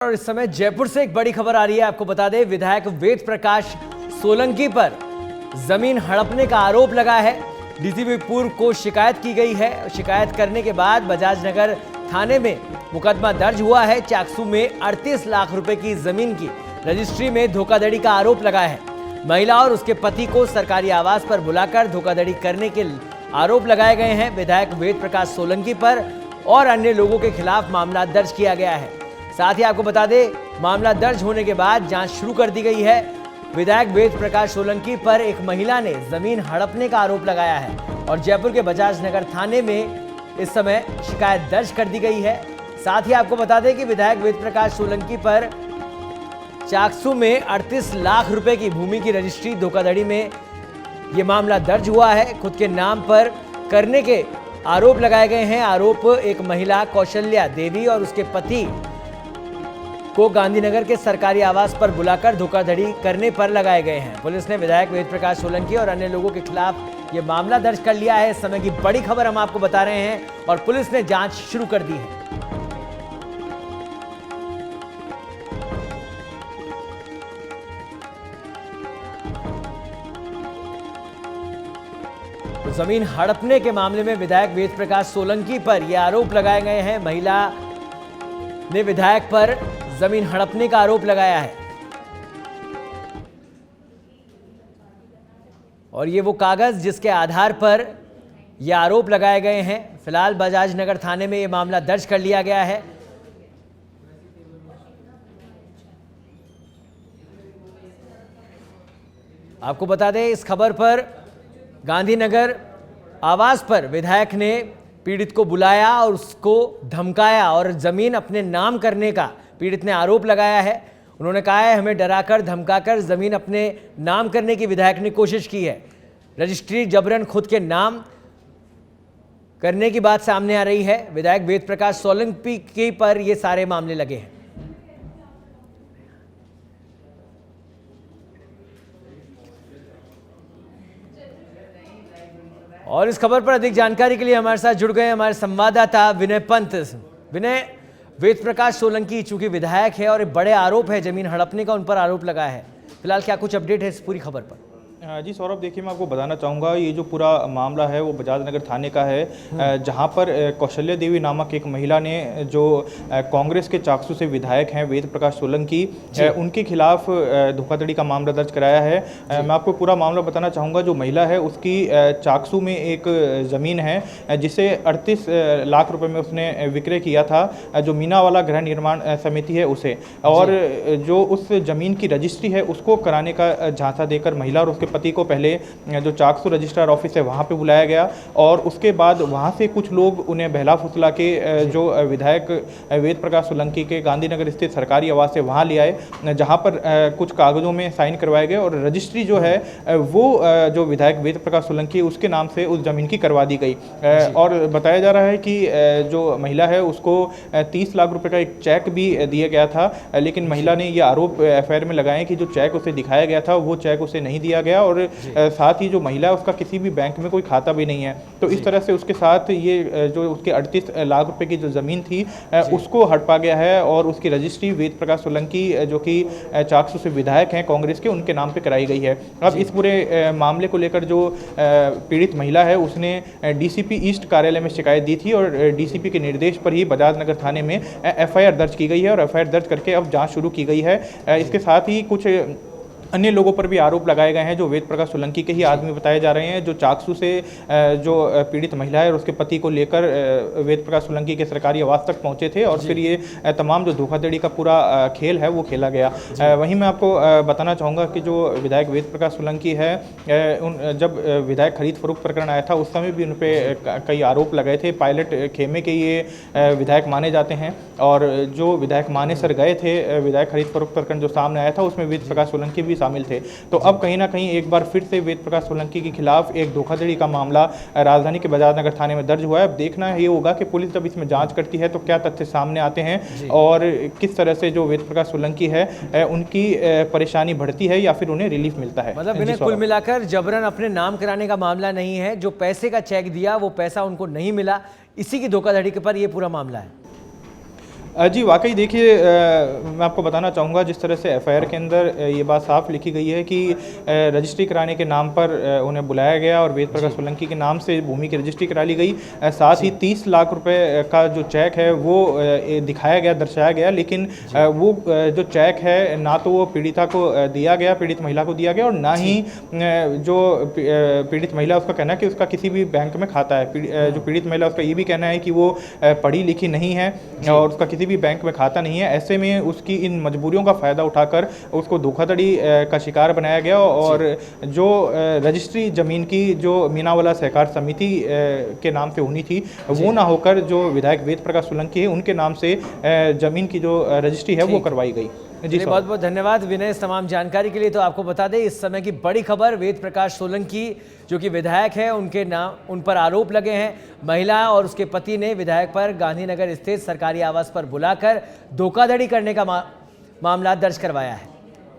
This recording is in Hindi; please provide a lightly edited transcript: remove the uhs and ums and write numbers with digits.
और इस समय जयपुर से एक बड़ी खबर आ रही है। आपको बता दें, विधायक वेद प्रकाश सोलंकी पर जमीन हड़पने का आरोप लगा है। डीसीपी पूर्व को शिकायत की गई है। शिकायत करने के बाद बजाज नगर थाने में मुकदमा दर्ज हुआ है। चाकसू में 38 लाख रुपए की जमीन की रजिस्ट्री में धोखाधड़ी का आरोप लगा है। महिला और उसके पति को सरकारी आवास पर बुलाकर धोखाधड़ी करने के आरोप लगाए गए हैं। विधायक वेद प्रकाश सोलंकी पर और अन्य लोगों के खिलाफ मामला दर्ज किया गया है। साथ ही आपको बता दें, मामला दर्ज होने के बाद जांच शुरू कर दी गई है। विधायक वेद प्रकाश सोलंकी पर एक महिला ने जमीन हड़पने का आरोप लगाया है और जयपुर के बजाज नगर थाने में इस समय शिकायत दर्ज कर दी गई है। साथ ही आपको बता दें कि विधायक वेद प्रकाश सोलंकी पर चाकसू में 38 लाख रुपए की भूमि की रजिस्ट्री धोखाधड़ी में यह मामला दर्ज हुआ है। खुद के नाम पर करने के आरोप लगाए गए हैं। आरोप एक महिला कौशल्या देवी और उसके पति को गांधीनगर के सरकारी आवास पर बुलाकर धोखाधड़ी करने पर लगाए गए हैं। पुलिस ने विधायक वेद प्रकाश सोलंकी और अन्य लोगों के खिलाफ यह मामला दर्ज कर लिया है। इस समय की बड़ी खबर हम आपको बता रहे हैं और पुलिस ने जांच शुरू कर दी है। तो जमीन हड़पने के मामले में विधायक वेद प्रकाश सोलंकी पर यह आरोप लगाए गए हैं। महिला ने विधायक पर जमीन हड़पने का आरोप लगाया है और ये वो कागज जिसके आधार पर ये आरोप लगाए गए हैं। फिलहाल बजाज नगर थाने में ये मामला दर्ज कर लिया गया है। आपको बता दें, इस खबर पर गांधीनगर आवास पर विधायक ने पीड़ित को बुलाया और उसको धमकाया और जमीन अपने नाम करने का पीड़ित ने आरोप लगाया है। उन्होंने कहा है, हमें डराकर धमकाकर जमीन अपने नाम करने की विधायक ने कोशिश की है। रजिस्ट्री जबरन खुद के नाम करने की बात सामने आ रही है। विधायक वेद प्रकाश सोलंकी पर ये सारे मामले लगे हैं। और इस खबर पर अधिक जानकारी के लिए हमारे साथ जुड़ गए हमारे संवाददाता विनय पंत। विनय, वेद प्रकाश सोलंकी चूंकि विधायक है और एक बड़े आरोप है, जमीन हड़पने का उन पर आरोप लगा है, फिलहाल क्या कुछ अपडेट है इस पूरी खबर पर? जी सौरभ, देखिए मैं आपको बताना चाहूँगा, ये जो पूरा मामला है वो बजाज नगर थाने का है, जहाँ पर कौशल्या देवी नामक एक महिला ने जो कांग्रेस के चाकसू से विधायक हैं वेद प्रकाश सोलंकी, उनके खिलाफ धोखाधड़ी का मामला दर्ज कराया है। मैं आपको पूरा मामला बताना चाहूँगा। जो महिला है उसकी चाकसू में एक ज़मीन है जिसे 38 लाख रुपए में उसने विक्रय किया था, जो मीनावाला गृह निर्माण समिति है उसे, और जो उस ज़मीन की रजिस्ट्री है उसको कराने का झांसा देकर महिला और उसके पति को पहले जो चाकसू रजिस्ट्रार ऑफिस है वहाँ पे बुलाया गया और उसके बाद वहाँ से कुछ लोग उन्हें बहला फुसला के जो विधायक वेद प्रकाश सोलंकी के गांधीनगर स्थित सरकारी आवास है वहाँ ले आए, जहाँ पर कुछ कागज़ों में साइन करवाए गए और रजिस्ट्री जो है वो जो विधायक वेद प्रकाश सोलंकी उसके नाम से उस ज़मीन की करवा दी गई। और बताया जा रहा है कि जो महिला है उसको 30 लाख रुपये का एक चेक भी दिया गया था, लेकिन महिला ने ये आरोप एफआईआर में लगाए कि जो चेक उसे दिखाया गया था वो चेक उसे नहीं दिया गया और साथ ही जो महिला है उसका किसी भी बैंक में कोई खाता भी नहीं है। तो इस तरह से उसके साथ ये जो उसके 38 लाख रुपए की जो ज़मीन थी उसको हड़पा गया है और उसकी रजिस्ट्री वेद प्रकाश सोलंकी जो कि चाकसू से विधायक हैं कांग्रेस के, उनके नाम पे कराई गई है। अब इस पूरे मामले को लेकर जो पीड़ित महिला है उसने डीसीपी ईस्ट कार्यालय में शिकायत दी थी और डीसीपी के निर्देश पर ही बजाज नगर थाने में एफआईआर दर्ज की गई है और एफआईआर दर्ज करके अब जाँच शुरू की गई है। इसके साथ ही कुछ अन्य लोगों पर भी आरोप लगाए गए हैं जो वेद प्रकाश सोलंकी के ही आदमी बताए जा रहे हैं, जो चाकसू से जो पीड़ित महिला है और उसके पति को लेकर वेद प्रकाश सोलंकी के सरकारी आवास तक पहुंचे थे और फिर ये तमाम जो धोखाधड़ी का पूरा खेल है वो खेला गया। वहीं मैं आपको बताना चाहूँगा कि जो विधायक वेद प्रकाश सोलंकी है, जब विधायक खरीद फरोख्त प्रकरण आया था उस समय भी उन पर कई आरोप लगाए थे। पायलट खेमे के ये विधायक माने जाते हैं और जो विधायक मानेसर गए थे, विधायक खरीद फरोख्त प्रकरण जो सामने आया था उसमें वेद प्रकाश सोलंकी भी शामिल थे। तो अब कहीं ना कहीं एक बार फिर से वेद प्रकाश सोलंकी के खिलाफ एक धोखाधड़ी का मामला राजधानी के बजाज नगर थाने में दर्ज हुआ है। अब देखना ये होगा कि पुलिस जब इसमें जांच करती है तो क्या तथ्य सामने आते हैं और किस तरह से जो वेद प्रकाश सोलंकी है उनकी परेशानी बढ़ती है या फिर उन्हें रिलीफ मिलता है। मतलब इन्हें कुल मिलाकर जबरन अपने नाम कराने का मामला नहीं है, जो पैसे का चेक दिया वो पैसा उनको नहीं मिला, इसी की धोखाधड़ी के पर ये पूरा मामला है। जी वाकई देखिए, मैं आपको बताना चाहूँगा जिस तरह से एफआईआर के अंदर ये बात साफ लिखी गई है कि रजिस्ट्री कराने के नाम पर उन्हें बुलाया गया और वेद प्रकाश सोलंकी के नाम से भूमि की रजिस्ट्री करा ली गई। साथ ही 30 लाख रुपए का जो चेक है वो दिखाया गया, दर्शाया गया, लेकिन वो जो चेक है ना तो वो पीड़िता को दिया गया, पीड़ित महिला को दिया गया, और ना ही जो पीड़ित महिला, उसका कहना है कि उसका किसी भी बैंक में खाता है। जो पीड़ित महिला, उसका ये भी कहना है कि वो पढ़ी लिखी नहीं है और उसका किसी भी बैंक में खाता नहीं है। ऐसे में उसकी इन मजबूरियों का फ़ायदा उठाकर उसको धोखाधड़ी का शिकार बनाया गया और जो रजिस्ट्री ज़मीन की जो मीनावाला सहकार समिति के नाम से होनी थी वो ना होकर जो विधायक वेद प्रकाश सोलंकी है उनके नाम से ज़मीन की जो रजिस्ट्री है वो करवाई गई। जी बहुत बहुत धन्यवाद विनय इस तमाम जानकारी के लिए। तो आपको बता दें इस समय की बड़ी खबर, वेद प्रकाश सोलंकी जो कि विधायक है, उनके नाम, उन पर आरोप लगे हैं। महिला और उसके पति ने विधायक पर गांधीनगर स्थित सरकारी आवास पर बुलाकर धोखाधड़ी करने का मामला दर्ज करवाया है।